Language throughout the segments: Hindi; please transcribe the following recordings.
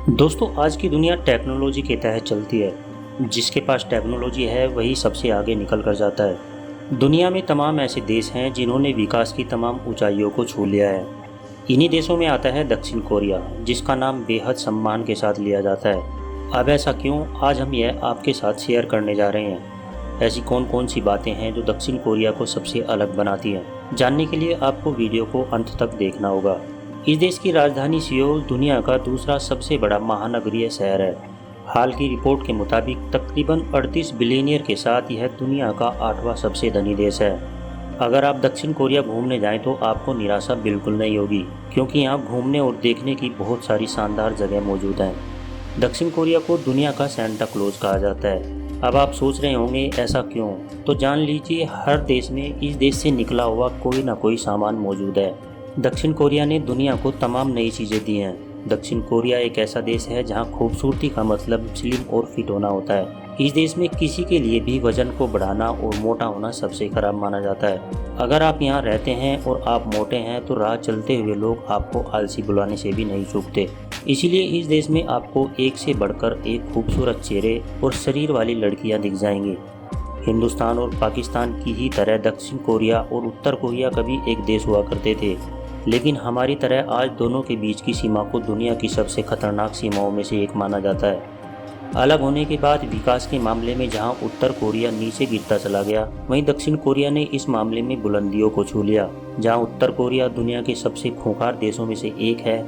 दोस्तों, आज की दुनिया टेक्नोलॉजी के तहत चलती है। जिसके पास टेक्नोलॉजी है वही सबसे आगे निकल कर जाता है। दुनिया में तमाम ऐसे देश हैं जिन्होंने विकास की तमाम ऊंचाइयों को छू लिया है। इन्हीं देशों में आता है दक्षिण कोरिया, जिसका नाम बेहद सम्मान के साथ लिया जाता है। अब ऐसा क्यों, आज हम यह आपके साथ शेयर करने जा रहे हैं। ऐसी कौन कौन सी बातें हैं जो दक्षिण कोरिया को सबसे अलग बनाती हैं। जानने के लिए आपको वीडियो को अंत तक देखना होगा। इस देश की राजधानी सियोल दुनिया का दूसरा सबसे बड़ा महानगरीय शहर है। हाल की रिपोर्ट के मुताबिक तकरीबन 38 बिलियनियर के साथ यह दुनिया का 8वां सबसे धनी देश है। अगर आप दक्षिण कोरिया घूमने जाएं तो आपको निराशा बिल्कुल नहीं होगी, क्योंकि यहाँ घूमने और देखने की बहुत सारी शानदार जगह मौजूद हैं। दक्षिण कोरिया को दुनिया का सेंटा क्लॉज कहा जाता है। अब आप सोच रहे होंगे ऐसा क्यों, तो जान लीजिए हर देश में इस देश से निकला हुआ कोई ना कोई सामान मौजूद है। दक्षिण कोरिया ने दुनिया को तमाम नई चीज़ें दी हैं। दक्षिण कोरिया एक ऐसा देश है जहां खूबसूरती का मतलब स्लिम और फिट होना होता है। इस देश में किसी के लिए भी वजन को बढ़ाना और मोटा होना सबसे खराब माना जाता है। अगर आप यहां रहते हैं और आप मोटे हैं तो राह चलते हुए लोग आपको आलसी बुलाने से भी नहीं चूकते। इसीलिए इस देश में आपको एक से बढ़कर एक खूबसूरत चेहरे और शरीर वाली लड़कियां दिख जाएंगी। हिंदुस्तान और पाकिस्तान की ही तरह दक्षिण कोरिया और उत्तर कोरिया कभी एक देश हुआ करते थे, लेकिन हमारी तरह आज दोनों के बीच की सीमा को दुनिया की सबसे खतरनाक सीमाओं में से एक माना जाता है। अलग होने के बाद विकास के मामले में जहां उत्तर कोरिया नीचे गिरता चला गया, वहीं दक्षिण कोरिया ने इस मामले में बुलंदियों को छू लिया। जहां उत्तर कोरिया दुनिया के सबसे खूंखार देशों में से एक है,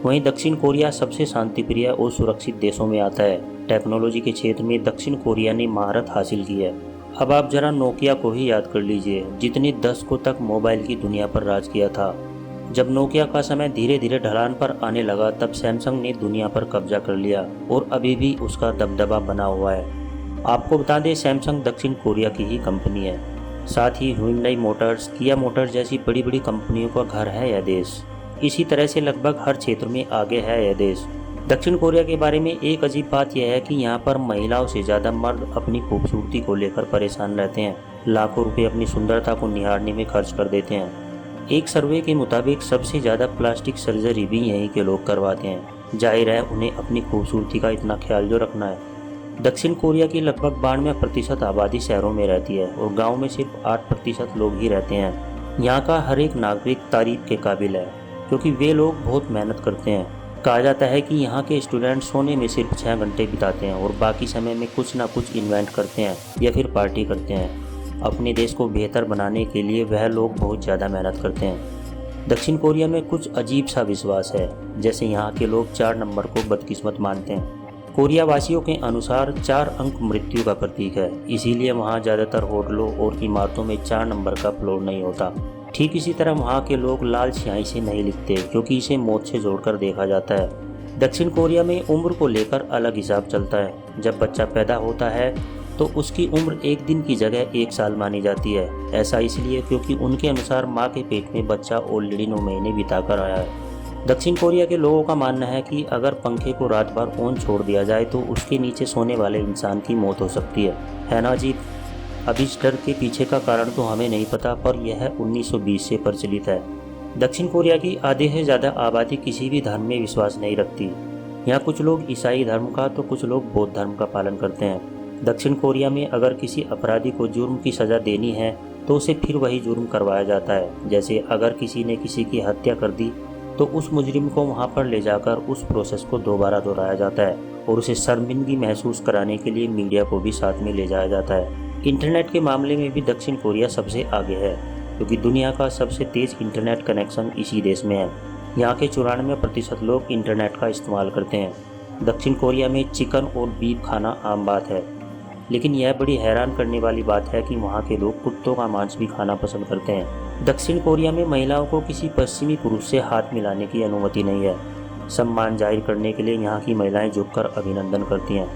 वहीं दक्षिण कोरिया सबसे शांतिप्रिय और सुरक्षित देशों में आता है। टेक्नोलॉजी के क्षेत्र में दक्षिण कोरिया ने महारत हासिल की है। अब आप जरा नोकिया को ही याद कर लीजिए, जितने दशकों तक मोबाइल की दुनिया पर राज किया था। जब नोकिया का समय धीरे धीरे ढलान पर आने लगा, तब सैमसंग ने दुनिया पर कब्जा कर लिया और अभी भी उसका दबदबा बना हुआ है। आपको बता दें, सैमसंग दक्षिण कोरिया की ही कंपनी है। साथ ही हुंडई मोटर्स, किया मोटर्स जैसी बड़ी बड़ी कंपनियों का घर है यह देश। इसी तरह से लगभग हर क्षेत्र में आगे है यह देश। दक्षिण कोरिया के बारे में एक अजीब बात यह है कि यहाँ पर महिलाओं से ज़्यादा मर्द अपनी खूबसूरती को लेकर परेशान रहते हैं। लाखों रुपए अपनी सुंदरता को निहारने में खर्च कर देते हैं। एक सर्वे के मुताबिक सबसे ज़्यादा प्लास्टिक सर्जरी भी यहीं के लोग करवाते हैं। जाहिर है उन्हें अपनी खूबसूरती का इतना ख्याल जो रखना है। दक्षिण कोरिया की लगभग 92% आबादी शहरों में रहती है और गाँव में सिर्फ 8% लोग ही रहते हैं। यहाँ का हर एक नागरिक तारीफ के काबिल है, क्योंकि वे लोग बहुत मेहनत करते हैं। कहा जाता है कि यहाँ के स्टूडेंट सोने में सिर्फ 6 घंटे बिताते हैं और बाकी समय में कुछ ना कुछ इन्वेंट करते हैं या फिर पार्टी करते हैं। अपने देश को बेहतर बनाने के लिए वह लोग बहुत ज़्यादा मेहनत करते हैं। दक्षिण कोरिया में कुछ अजीब सा विश्वास है, जैसे यहाँ के लोग 4 नंबर को बदकिस्मत मानते हैं। कोरिया वासियों के अनुसार 4 अंक मृत्यु का प्रतीक है, इसीलिए वहाँ ज़्यादातर होटलों और इमारतों में 4 नंबर का फ्लोर नहीं होता। ठीक इसी तरह वहाँ के लोग लाल स्याही से नहीं लिखते, क्योंकि इसे मौत से जोड़कर देखा जाता है। दक्षिण कोरिया में उम्र को लेकर अलग हिसाब चलता है। जब बच्चा पैदा होता है तो उसकी उम्र एक दिन की जगह 1 साल मानी जाती है। ऐसा इसलिए क्योंकि उनके अनुसार माँ के पेट में बच्चा ऑलरेडी 9 महीने बिताकर आया है। दक्षिण कोरिया के लोगों का मानना है कि अगर पंखे को रात भर ऑन छोड़ दिया जाए तो उसके नीचे सोने वाले इंसान की मौत हो सकती है ना जी। अब इस डर के पीछे का कारण तो हमें नहीं पता, पर यह 1920 से प्रचलित है। दक्षिण कोरिया की आधे से ज़्यादा आबादी किसी भी धर्म में विश्वास नहीं रखती। यहाँ कुछ लोग ईसाई धर्म का तो कुछ लोग बौद्ध धर्म का पालन करते हैं। दक्षिण कोरिया में अगर किसी अपराधी को जुर्म की सज़ा देनी है तो उसे फिर वही जुर्म करवाया जाता है। जैसे अगर किसी ने किसी की हत्या कर दी तो उस मुजरिम को वहाँ पर ले जाकर उस प्रोसेस को दोबारा दोहराया जाता है और उसे शर्मिंदगी महसूस कराने के लिए मीडिया को भी साथ में ले जाया जाता है। इंटरनेट के मामले में भी दक्षिण कोरिया सबसे आगे है, क्योंकि दुनिया का सबसे तेज़ इंटरनेट कनेक्शन इसी देश में है। यहाँ के 94% लोग इंटरनेट का इस्तेमाल करते हैं। दक्षिण कोरिया में चिकन और बीफ खाना आम बात है, लेकिन यह बड़ी हैरान करने वाली बात है कि वहाँ के लोग कुत्तों का मांस भी खाना पसंद करते हैं। दक्षिण कोरिया में महिलाओं को किसी पश्चिमी पुरुष से हाथ मिलाने की अनुमति नहीं है। सम्मान जाहिर करने के लिए यहाँ की महिलाएं झुककर अभिनंदन करती हैं।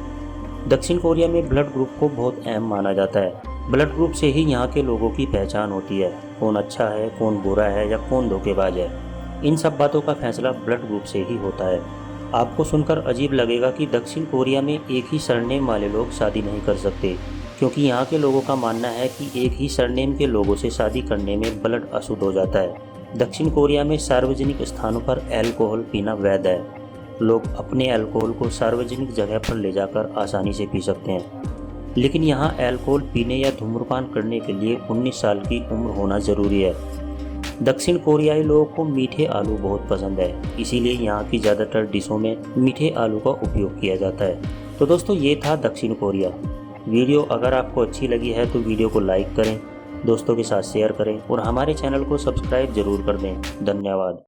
दक्षिण कोरिया में ब्लड ग्रुप को बहुत अहम माना जाता है। ब्लड ग्रुप से ही यहाँ के लोगों की पहचान होती है, कौन अच्छा है, कौन बुरा है या कौन धोखेबाज है। इन सब बातों का फैसला ब्लड ग्रुप से ही होता है। आपको सुनकर अजीब लगेगा कि दक्षिण कोरिया में एक ही सरनेम वाले लोग शादी नहीं कर सकते, क्योंकि यहाँ के लोगों का मानना है कि एक ही सरनेम के लोगों से शादी करने में ब्लड अशुद्ध हो जाता है। दक्षिण कोरिया में सार्वजनिक स्थानों पर अल्कोहल पीना वैध है। लोग अपने अल्कोहल को सार्वजनिक जगह पर ले जाकर आसानी से पी सकते हैं, लेकिन यहाँ अल्कोहल पीने या धूम्रपान करने के लिए 19 साल की उम्र होना ज़रूरी है। दक्षिण कोरियाई लोगों को मीठे आलू बहुत पसंद है, इसीलिए यहाँ की ज़्यादातर डिशों में मीठे आलू का उपयोग किया जाता है। तो दोस्तों, ये था दक्षिण कोरिया। वीडियो अगर आपको अच्छी लगी है तो वीडियो को लाइक करें, दोस्तों के साथ शेयर करें और हमारे चैनल को सब्सक्राइब जरूर कर दें। धन्यवाद।